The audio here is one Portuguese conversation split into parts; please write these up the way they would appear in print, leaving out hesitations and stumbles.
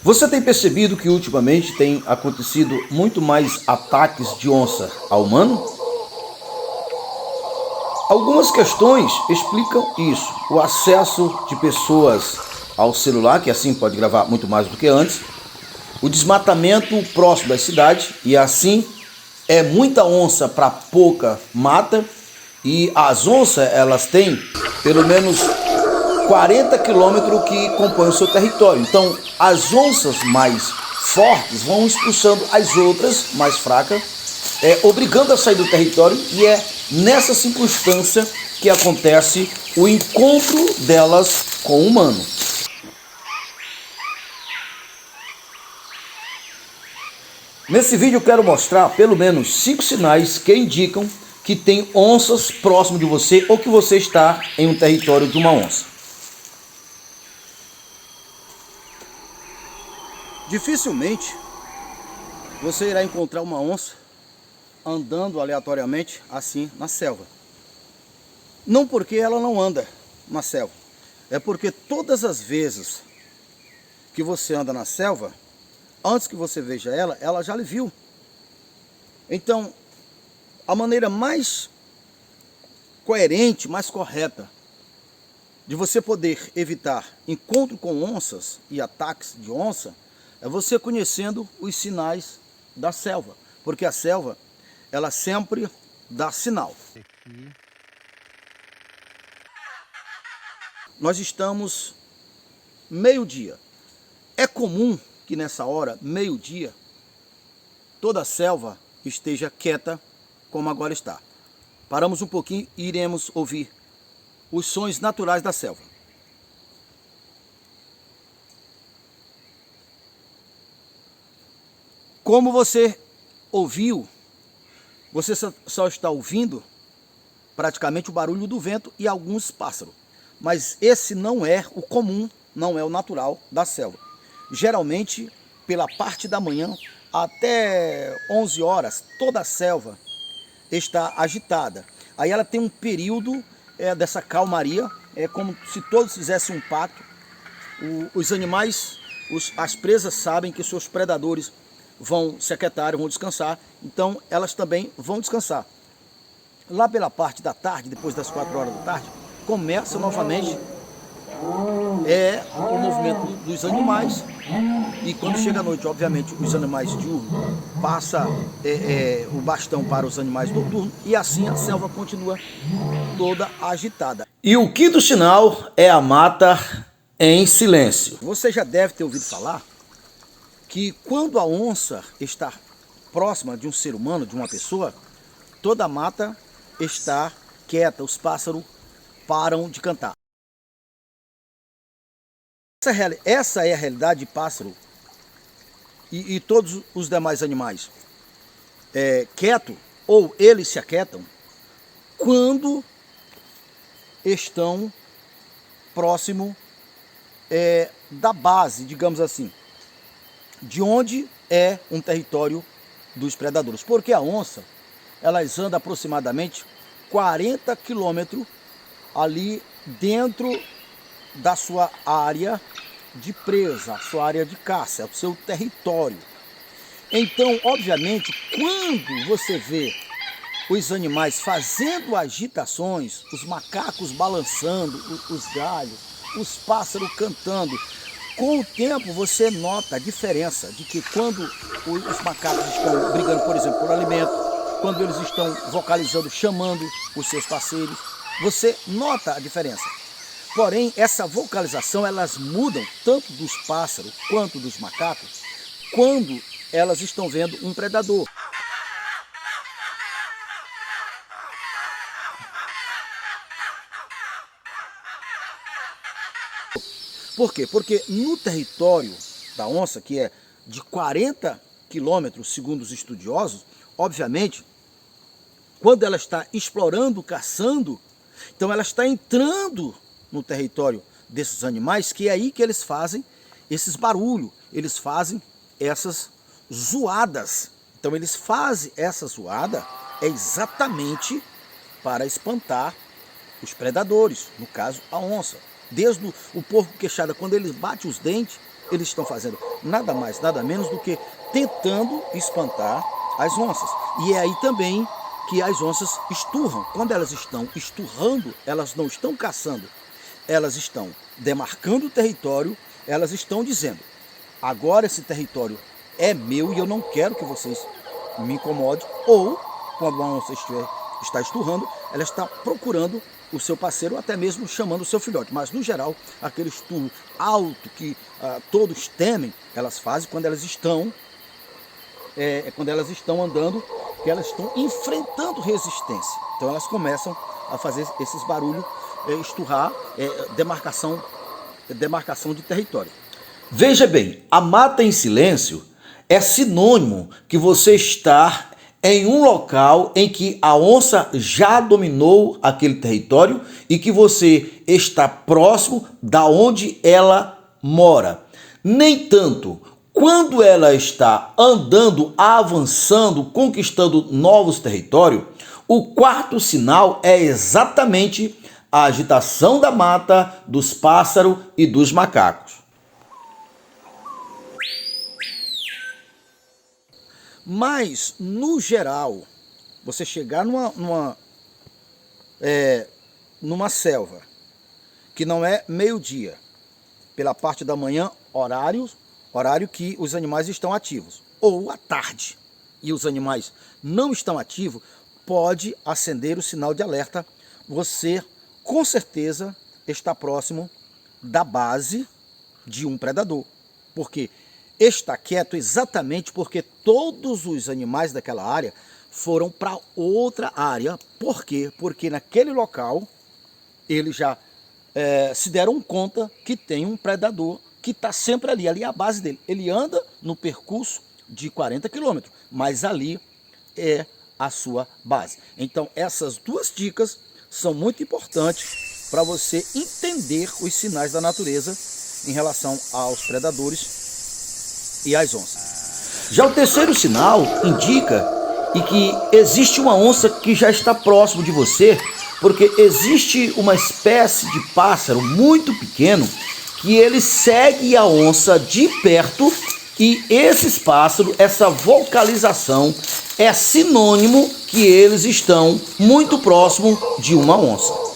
Você tem percebido que ultimamente tem acontecido muito mais ataques de onça ao humano? Algumas questões explicam isso. O acesso de pessoas ao celular, que assim pode gravar muito mais do que antes, o desmatamento próximo das cidades, e assim é muita onça para pouca mata, e as onças elas têm pelo menos 40 quilômetros que compõem o seu território. Então as onças mais fortes vão expulsando as outras mais fracas, obrigando a sair do território, e é nessa circunstância que acontece o encontro delas com o humano. Nesse vídeo eu quero mostrar pelo menos 5 sinais que indicam que tem onças próximo de você ou que você está em um território de uma onça. Dificilmente você irá encontrar uma onça andando aleatoriamente assim na selva. Não porque ela não anda na selva, é porque todas as vezes que você anda na selva, antes que você veja ela, ela já lhe viu. Então, a maneira mais coerente, mais correta de você poder evitar encontro com onças e ataques de onça é você conhecendo os sinais da selva, porque a selva ela sempre dá sinal. Nós estamos meio-dia. É comum que nessa hora, meio-dia, toda a selva esteja quieta como agora está. Paramos um pouquinho e iremos ouvir os sons naturais da selva. Como você ouviu, você só está ouvindo praticamente o barulho do vento e alguns pássaros. Mas esse não é o comum, não é o natural da selva. Geralmente, pela parte da manhã, até 11 horas, toda a selva está agitada. Aí ela tem um período dessa calmaria, é como se todos fizessem um pacto. Os animais, as presas sabem que seus predadores vão se aquietar, vão descansar, então elas também vão descansar. Lá pela parte da tarde, depois das 4 horas da tarde, começa novamente o movimento dos animais, e quando chega a noite, obviamente, os animais diurnos passam o bastão para os animais noturnos, e assim a selva continua toda agitada. E o quinto sinal é a mata em silêncio. Você já deve ter ouvido falar que quando a onça está próxima de um ser humano, de uma pessoa, toda a mata está quieta, os pássaros param de cantar. Essa é a realidade de pássaro e todos os demais animais. Quieto, ou eles se aquietam, quando estão próximo da base, digamos assim, de onde é um território dos predadores. Porque a onça, elas andam aproximadamente 40 quilômetros ali dentro da sua área de presa, sua área de caça, o seu território. Então, obviamente, quando você vê os animais fazendo agitações, os macacos balançando os galhos, os pássaros cantando, com o tempo você nota a diferença de que quando os macacos estão brigando, por exemplo, por alimento, quando eles estão vocalizando, chamando os seus parceiros, você nota a diferença. Porém, essa vocalização, elas mudam tanto dos pássaros quanto dos macacos quando elas estão vendo um predador. Por quê? Porque no território da onça, que é de 40 quilômetros, segundo os estudiosos, obviamente, quando ela está explorando, caçando, então ela está entrando no território desses animais, que é aí que eles fazem esses barulhos, eles fazem essas zoadas. Então eles fazem essa zoada exatamente para espantar os predadores, no caso a onça. Desde o porco queixada, quando ele bate os dentes, eles estão fazendo nada mais, nada menos do que tentando espantar as onças. E é aí também que as onças esturram. Quando elas estão esturrando, elas não estão caçando, elas estão demarcando o território, elas estão dizendo: agora esse território é meu e eu não quero que vocês me incomodem. Ou, quando uma onça está esturrando, ela está procurando o seu parceiro, ou até mesmo chamando o seu filhote. Mas, no geral, aquele esturro alto que todos temem, elas fazem quando elas estão andando, que elas estão enfrentando resistência. Então elas começam a fazer esses barulhos, esturrar, demarcação de território. Veja bem, a mata em silêncio é sinônimo que você está em um local em que a onça já dominou aquele território e que você está próximo da onde ela mora. Nem tanto, quando ela está andando, avançando, conquistando novos territórios, o quarto sinal é exatamente a agitação da mata, dos pássaros e dos macacos. Mas, no geral, você chegar numa selva que não é meio-dia, pela parte da manhã, horário que os animais estão ativos, ou à tarde, e os animais não estão ativos, pode acender o sinal de alerta. Você, com certeza, está próximo da base de um predador. Porque está quieto exatamente porque todos os animais daquela área foram para outra área. Por quê? Porque naquele local eles já se deram conta que tem um predador que está sempre ali. Ali é a base dele. Ele anda no percurso de 40 quilômetros, mas ali é a sua base. Então essas duas dicas são muito importantes para você entender os sinais da natureza em relação aos predadores e as onças. Já o terceiro sinal indica que existe uma onça que já está próximo de você, porque existe uma espécie de pássaro muito pequeno que ele segue a onça de perto, e esses pássaros, essa vocalização é sinônimo que eles estão muito próximo de uma onça.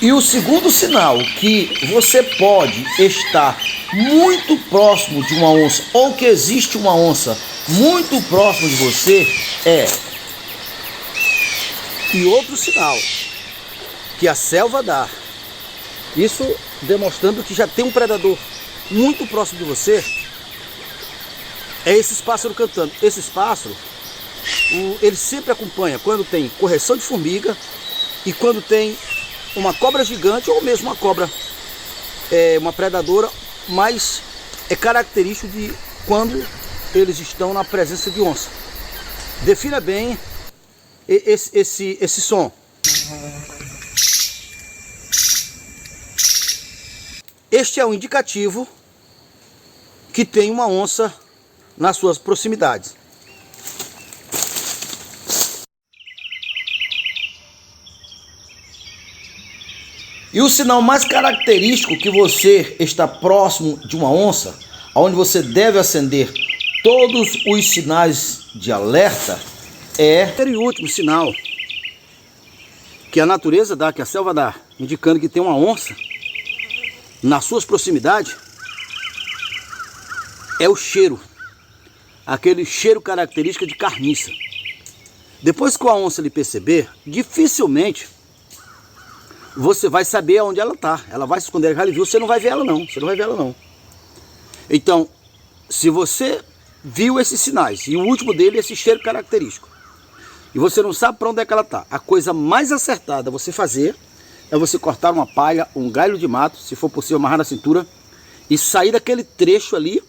E o segundo sinal que você pode estar muito próximo de uma onça, ou que existe uma onça muito próximo de você, é... E outro sinal que a selva dá, isso demonstrando que já tem um predador muito próximo de você, é esses pássaros cantando. Esses pássaros, eles sempre acompanham quando tem correção de formiga e quando tem uma cobra gigante ou mesmo uma cobra, uma predadora, mas é característico de quando eles estão na presença de onça. Defina bem esse som. Este é um indicativo que tem uma onça nas suas proximidades. E o sinal mais característico que você está próximo de uma onça, onde você deve acender todos os sinais de alerta, é... O terceiro e último sinal que a natureza dá, que a selva dá, indicando que tem uma onça nas suas proximidades, é o cheiro. Aquele cheiro característico de carniça. Depois que a onça lhe perceber, dificilmente você vai saber onde ela está. Ela vai se esconder, ela já lhe viu, você não vai ver ela não. Você não vai ver ela não. Então, se você viu esses sinais, e o último dele é esse cheiro característico, e você não sabe para onde é que ela está, a coisa mais acertada a você fazer é você cortar uma palha, um galho de mato, se for possível amarrar na cintura, e sair daquele trecho ali,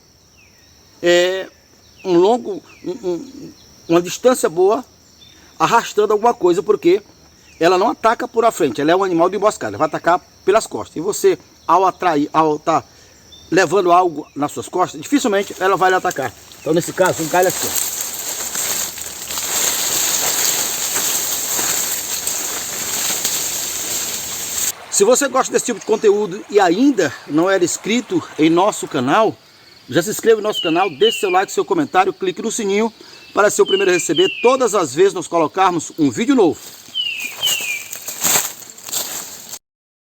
uma distância boa, arrastando alguma coisa, porque ela não ataca por a frente, ela é um animal de emboscada, ela vai atacar pelas costas. E você, ao estar levando algo nas suas costas, dificilmente ela vai lhe atacar. Então nesse caso, vamos cair assim. Se você gosta desse tipo de conteúdo e ainda não era inscrito em nosso canal, já se inscreva no nosso canal, deixe seu like, seu comentário, clique no sininho para ser o primeiro a receber todas as vezes que nós colocarmos um vídeo novo.